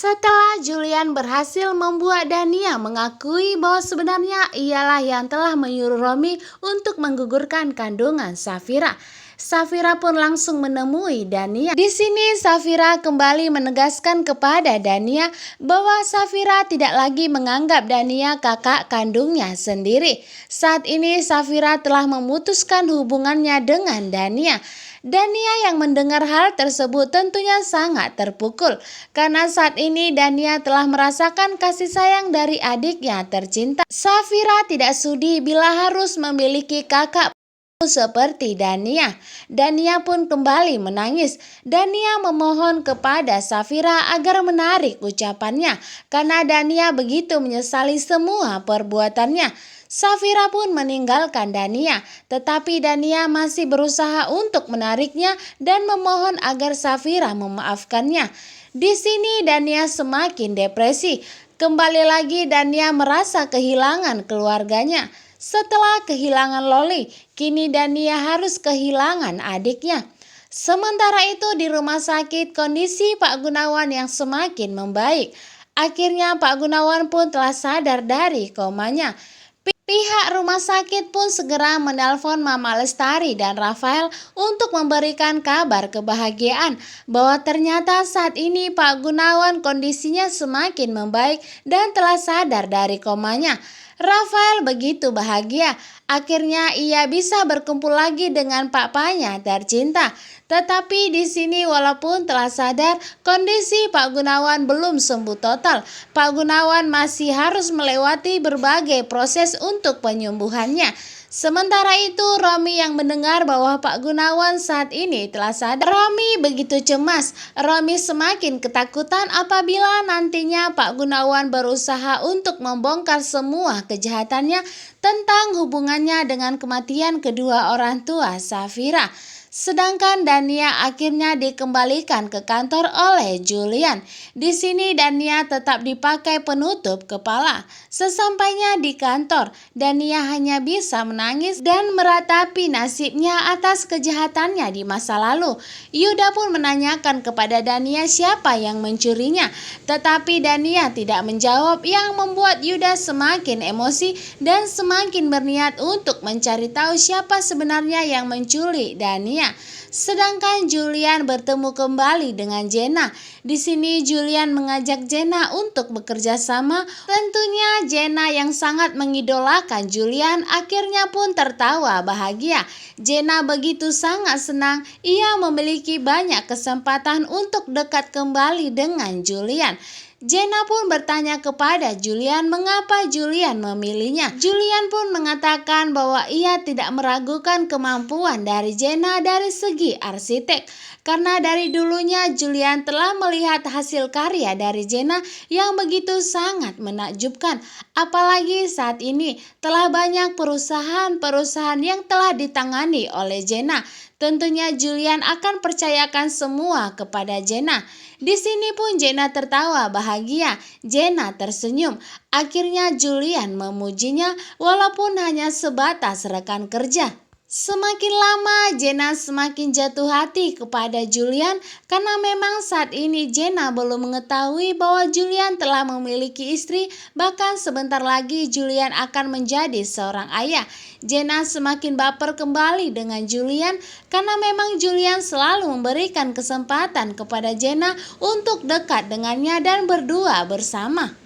Setelah Julian berhasil membuat Dania mengakui bahwa sebenarnya ialah yang telah menyuruh Romi untuk menggugurkan kandungan Safira. Safira pun langsung menemui Dania. Di sini Safira kembali menegaskan kepada Dania bahwa Safira tidak lagi menganggap Dania kakak kandungnya sendiri. Saat ini Safira telah memutuskan hubungannya dengan Dania. Dania yang mendengar hal tersebut tentunya sangat terpukul karena saat ini Dania telah merasakan kasih sayang dari adiknya tercinta. Safira tidak sudi bila harus memiliki kakak seperti Dania. Dania pun kembali menangis. Dania memohon kepada Safira agar menarik ucapannya karena Dania begitu menyesali semua perbuatannya. Safira pun meninggalkan Dania, tetapi Dania masih berusaha untuk menariknya dan memohon agar Safira memaafkannya. Di sini Dania semakin depresi. Kembali lagi Dania merasa kehilangan keluarganya. Setelah kehilangan Loli, kini Dania harus kehilangan adiknya. Sementara itu di rumah sakit kondisi Pak Gunawan yang semakin membaik. Akhirnya Pak Gunawan pun telah sadar dari komanya. Pihak rumah sakit pun segera menelpon Mama Lestari dan Rafael untuk memberikan kabar kebahagiaan bahwa ternyata saat ini Pak Gunawan kondisinya semakin membaik dan telah sadar dari komanya. Rafael begitu bahagia, akhirnya ia bisa berkumpul lagi dengan papanya tercinta. Tetapi di sini walaupun telah sadar, kondisi Pak Gunawan belum sembuh total. Pak Gunawan masih harus melewati berbagai proses untuk penyembuhannya. Sementara itu, Romi yang mendengar bahwa Pak Gunawan saat ini telah sadar. Romi begitu cemas. Romi semakin ketakutan apabila nantinya Pak Gunawan berusaha untuk membongkar semua kejahatannya tentang hubungannya dengan kematian kedua orang tua Safira. Sedangkan Dania akhirnya dikembalikan ke kantor oleh Julian. Di sini Dania tetap dipakai penutup kepala. Sesampainya di kantor, Dania hanya bisa menangis dan meratapi nasibnya atas kejahatannya di masa lalu. Yuda pun menanyakan kepada Dania siapa yang mencurinya, tetapi Dania tidak menjawab yang membuat Yuda semakin emosi dan semakin berniat untuk mencari tahu siapa sebenarnya yang menculik Dania. Sedangkan Julian bertemu kembali dengan Jenna. Di sini Julian mengajak Jenna untuk bekerja sama. Tentunya Jenna yang sangat mengidolakan Julian akhirnya pun tertawa bahagia. Jenna begitu sangat senang ia memiliki banyak kesempatan untuk dekat kembali dengan Julian. Jenna pun bertanya kepada Julian mengapa Julian memilihnya. Julian pun mengatakan bahwa ia tidak meragukan kemampuan dari Jenna dari segi arsitek. Karena dari dulunya Julian telah melihat hasil karya dari Jenna yang begitu sangat menakjubkan. Apalagi saat ini telah banyak perusahaan-perusahaan yang telah ditangani oleh Jenna. Tentunya Julian akan percayakan semua kepada Jenna. Di sini pun Jenna tertawa bahagia. Jenna tersenyum. Akhirnya Julian memujinya walaupun hanya sebatas rekan kerja. Semakin lama Jenna semakin jatuh hati kepada Julian karena memang saat ini Jenna belum mengetahui bahwa Julian telah memiliki istri, bahkan sebentar lagi Julian akan menjadi seorang ayah. Jenna semakin baper kembali dengan Julian karena memang Julian selalu memberikan kesempatan kepada Jenna untuk dekat dengannya dan berdua bersama.